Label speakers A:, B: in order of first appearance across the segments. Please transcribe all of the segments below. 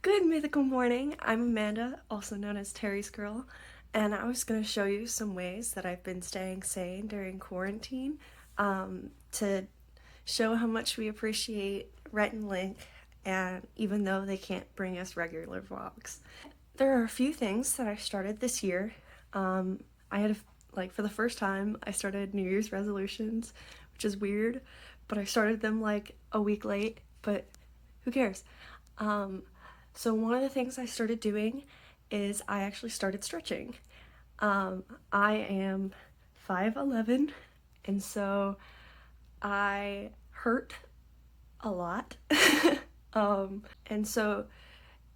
A: Good mythical morning. I'm Amanda, also known as Terry's Girl, and I was going to show you some ways that I've been staying sane during quarantine to show how much we appreciate Rhett and Link, and even though they can't bring us regular vlogs. There are a few things that I started this year. I had, for the first time, I started New Year's resolutions, which is weird, but I started them like a week late, but who cares? So one of the things I started doing is I actually started stretching. I am 5'11", and so I hurt a lot. And so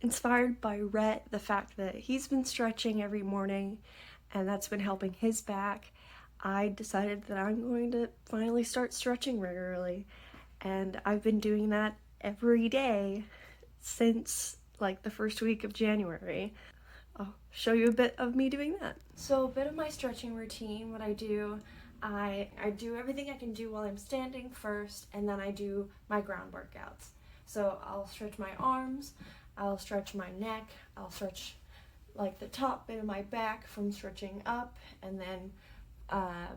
A: inspired by Rhett, the fact that he's been stretching every morning and that's been helping his back, I decided that I'm going to finally start stretching regularly. And I've been doing that every day since like the first week of January. I'll show you a bit of me doing that. So a bit of my stretching routine, what I do, I do everything I can do while I'm standing first, and then I do my ground workouts. So I'll stretch my arms, I'll stretch my neck, I'll stretch like the top bit of my back from stretching up and then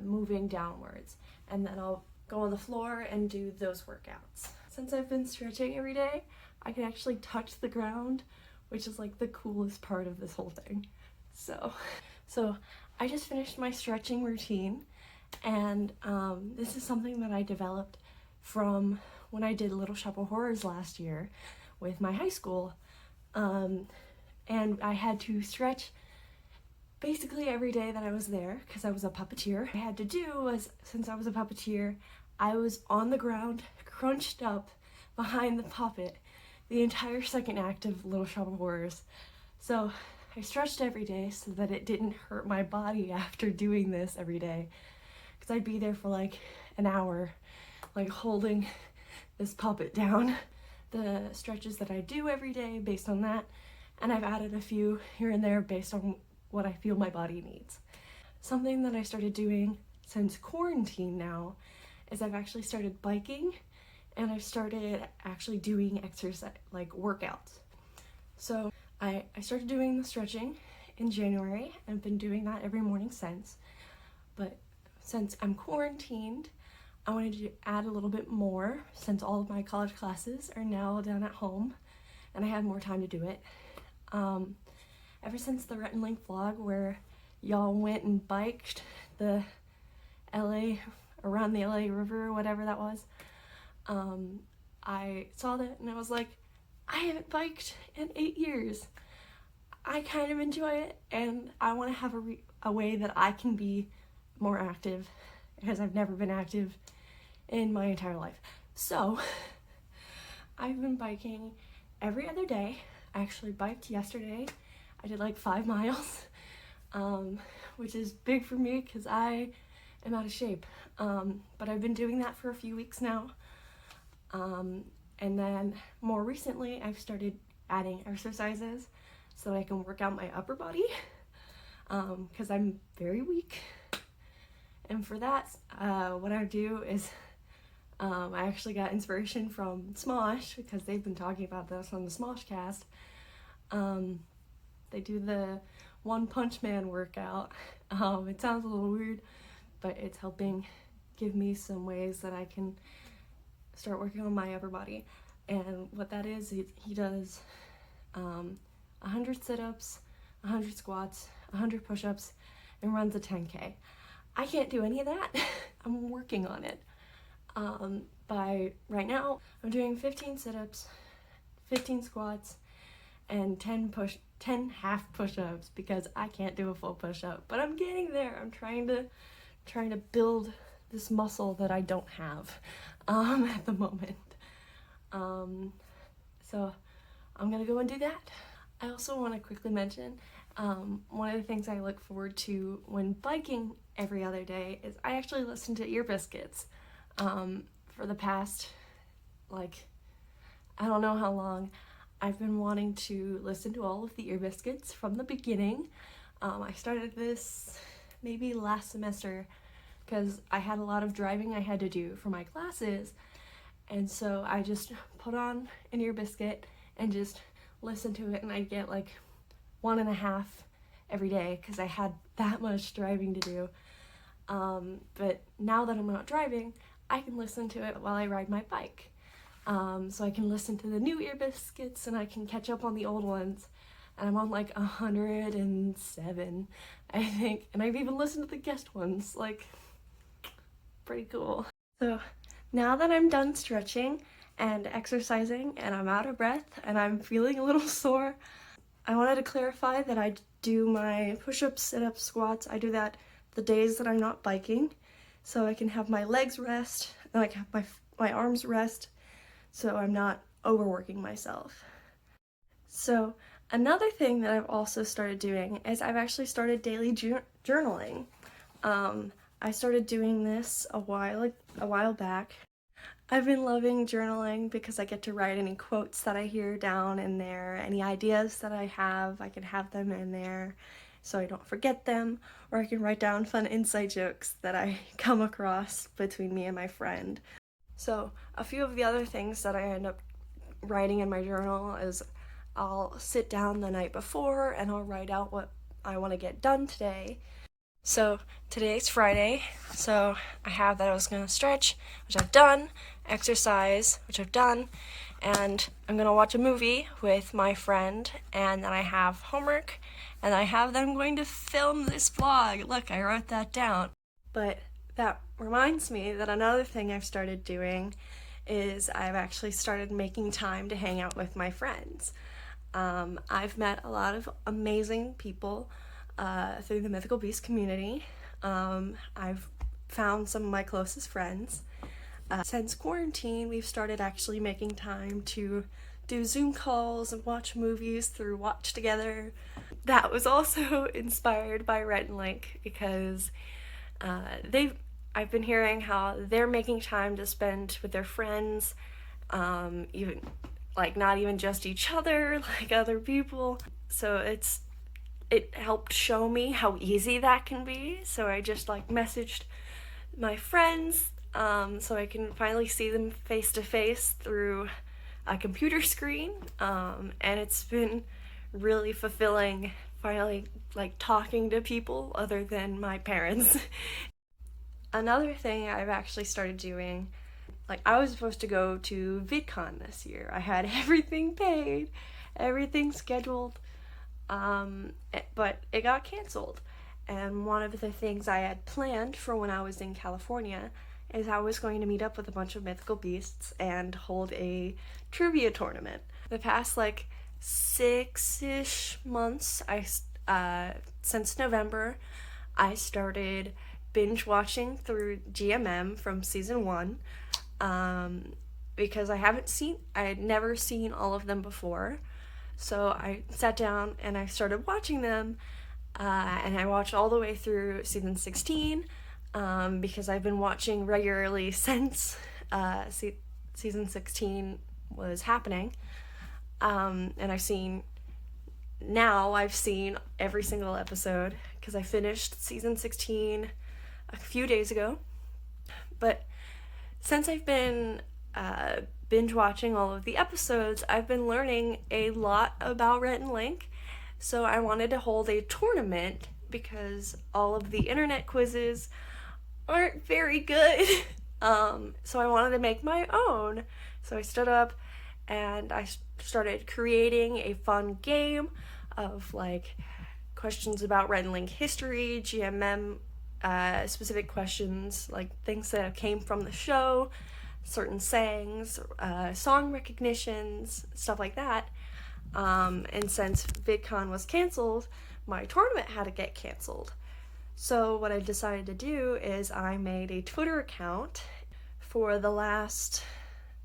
A: moving downwards. And then I'll go on the floor and do those workouts. Since I've been stretching every day, I can actually touch the ground, which is like the coolest part of this whole thing. So I just finished my stretching routine, and this is something that I developed from when I did Little Shop of Horrors last year with my high school. And I had to stretch basically every day that I was there because I was a puppeteer. What I had to do was, since I was a puppeteer, I was on the ground, crunched up behind the puppet the entire second act of Little Shop of Horrors. So I stretched every day so that it didn't hurt my body after doing this every day, because I'd be there for like an hour, like holding this puppet down. The stretches that I do every day based on that, and I've added a few here and there based on what I feel my body needs. Something that I started doing since quarantine now is I've actually started biking, and I've started actually doing exercise, like workouts. So I started doing the stretching in January, and I've been doing that every morning since. But since I'm quarantined, I wanted to add a little bit more since all of my college classes are now down at home and I had more time to do it. Ever since the Rhett and Link vlog where y'all went and biked the around the LA River or whatever that was, I saw that and I was like, I haven't biked in 8 years. I kind of enjoy it, and I want to have a way that I can be more active, because I've never been active in my entire life. So I've been biking every other day. I actually biked yesterday. I did like 5 miles, which is big for me because I am out of shape. But I've been doing that for a few weeks now. And then more recently, I've started adding exercises so that I can work out my upper body, because I'm very weak. And for that, what I do is I actually got inspiration from Smosh, because they've been talking about this on the Smosh cast. They do the One Punch Man workout. It sounds a little weird, but it's helping give me some ways that I can start working on my upper body. And what that is, he does 100 sit-ups, 100 squats, 100 push-ups, and runs a 10K. I can't do any of that. I'm working on it. By right now, I'm doing 15 sit-ups, 15 squats, and 10 half push-ups, because I can't do a full push-up, but I'm getting there. I'm trying to build this muscle that I don't have at the moment. So I'm gonna go and do that. I also want to quickly mention one of the things I look forward to when biking every other day is I actually listen to Ear Biscuits. For the past, I don't know how long, I've been wanting to listen to all of the Ear Biscuits from the beginning. I started this maybe last semester because I had a lot of driving I had to do for my classes, and so I just put on an Ear Biscuit and just listen to it and I'd get like 1.5 every day because I had that much driving to do. But now that I'm not driving, I can listen to it while I ride my bike. So I can listen to the new ear biscuits and I can catch up on the old ones. And I'm on like 107, I think. And I've even listened to the guest ones, like, pretty cool. So now that I'm done stretching and exercising and I'm out of breath and I'm feeling a little sore, I wanted to clarify that I do my push-ups, sit-ups, squats. I do that the days that I'm not biking, so I can have my legs rest and I can have my arms rest, so I'm not overworking myself. So another thing that I've also started doing is I've actually started daily journaling. I started doing this a while back. I've been loving journaling because I get to write any quotes that I hear down in there, any ideas that I can have them in there so I don't forget them, or I can write down fun inside jokes that I come across between me and my friend. So a few of the other things that I end up writing in my journal is I'll sit down the night before and I'll write out what I want to get done today. So today's Friday, so I have that I was going to stretch, which I've done, exercise, which I've done, and I'm going to watch a movie with my friend, and then I have homework, and I have that I'm going to film this vlog. Look, I wrote that down. But that reminds me that another thing I've started doing is I've actually started making time to hang out with my friends. I've met a lot of amazing people through the Mythical Beast community. I've found some of my closest friends. Since quarantine, we've started actually making time to do Zoom calls and watch movies through Watch Together. That was also inspired by Rhett and Link because I've been hearing how they're making time to spend with their friends, even like not even just each other, like other people. So it helped show me how easy that can be. So I just like messaged my friends so I can finally see them face to face through a computer screen, and it's been really fulfilling finally like talking to people other than my parents. Another thing I've actually started doing, like I was supposed to go to VidCon this year. I had everything paid, everything scheduled, but it got canceled. And one of the things I had planned for when I was in California is I was going to meet up with a bunch of mythical beasts and hold a trivia tournament. The past like 6-ish months, since November, I started binge watching through GMM from season 1, because I had never seen all of them before. So I sat down and I started watching them, and I watched all the way through season 16, because I've been watching regularly since season 16 was happening. And I've seen every single episode because I finished season 16 a few days ago. But since I've been binge watching all of the episodes, I've been learning a lot about Rhett and Link. So I wanted to hold a tournament because all of the internet quizzes aren't very good. So I wanted to make my own. So I stood up and I started creating a fun game of like questions about Rhett and Link history, GMM specific questions, like things that came from the show, certain sayings, song recognitions, stuff like that. And since VidCon was canceled, my tournament had to get canceled. So what I decided to do is I made a Twitter account. For the last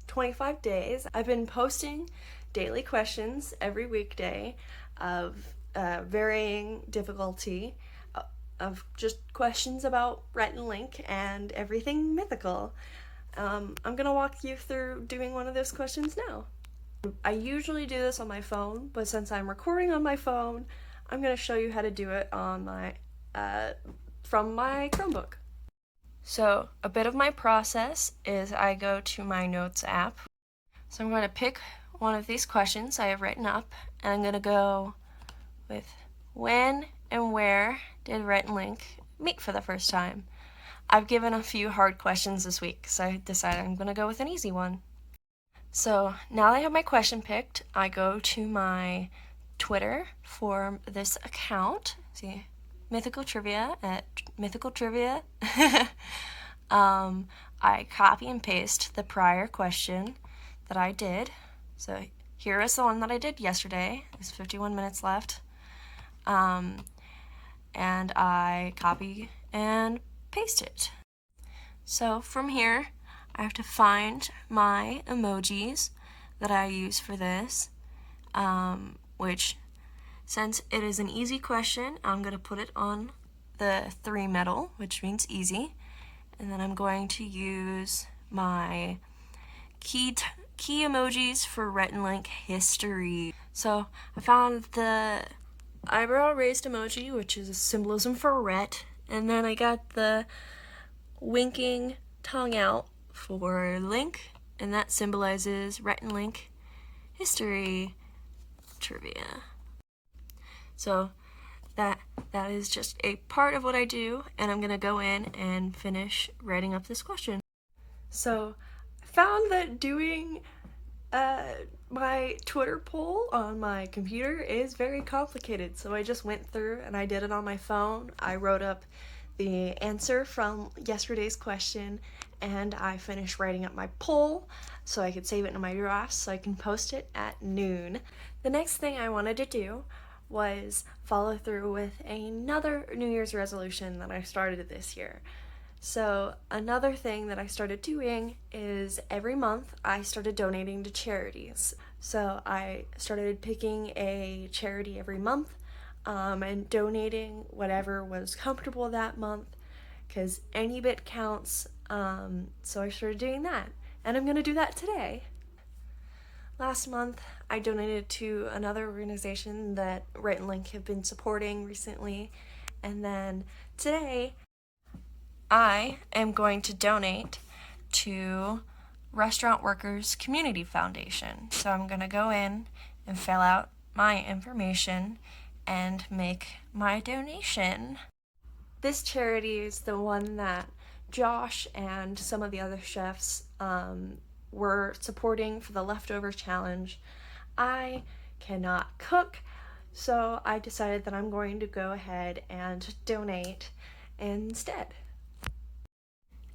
A: 25 days, I've been posting daily questions every weekday of varying difficulty, of just questions about Rhett and Link and everything mythical. I'm gonna walk you through doing one of those questions now. I usually do this on my phone, but since I'm recording on my phone, I'm gonna show you how to do it on my from my Chromebook. So a bit of my process is I go to my notes app. So I'm going to pick one of these questions I have written up, and I'm going to go with when and where did Rhett and Link meet for the first time? I've given a few hard questions this week, so I decided I'm going to go with an easy one. So now that I have my question picked, I go to my Twitter for this account. See, Mythical Trivia at Mythical Trivia. I copy and paste the prior question that I did. So here is the one that I did yesterday. There's 51 minutes left. And I copy and paste it. So from here, I have to find my emojis that I use for this, which, since it is an easy question, I'm going to put it on the 3 medal, which means easy. And then I'm going to use my key emojis for Rhett and Link history. So I found the eyebrow raised emoji, which is a symbolism for Rhett, and then I got the winking tongue out for Link, and that symbolizes Rhett and Link history trivia. So that is just a part of what I do, and I'm going to go in and finish writing up this question. So I found that doing my Twitter poll on my computer is very complicated, so I just went through and I did it on my phone. I wrote up the answer from yesterday's question, and I finished writing up my poll so I could save it in my drafts so I can post it at noon. The next thing I wanted to do was follow through with another New Year's resolution that I started this year. So another thing that I started doing is every month I started donating to charities. So I started picking a charity every month and donating whatever was comfortable that month, because any bit counts. So I started doing that, and I'm going to do that today. Last month, I donated to another organization that Rhett and Link have been supporting recently, and then today, I am going to donate to Restaurant Workers Community Foundation. So I'm going to go in and fill out my information and make my donation. This charity is the one that Josh and some of the other chefs were supporting for the leftover challenge. I cannot cook, so I decided that I'm going to go ahead and donate instead.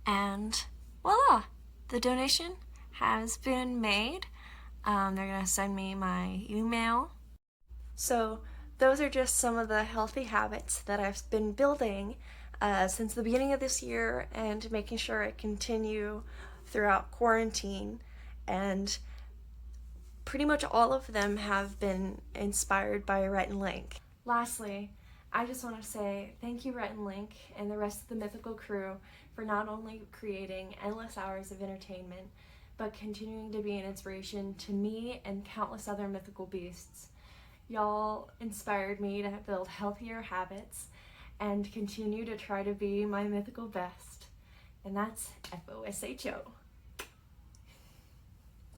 A: And voila, the donation has been made. They're going to send me my email. So those are just some of the healthy habits that I've been building since the beginning of this year, and making sure I continue throughout quarantine. And pretty much all of them have been inspired by Rhett and Link. Lastly, I just want to say thank you, Rhett and Link, and the rest of the Mythical crew for not only creating endless hours of entertainment, but continuing to be an inspiration to me and countless other mythical beasts. Y'all inspired me to build healthier habits and continue to try to be my mythical best. And that's FOSHO.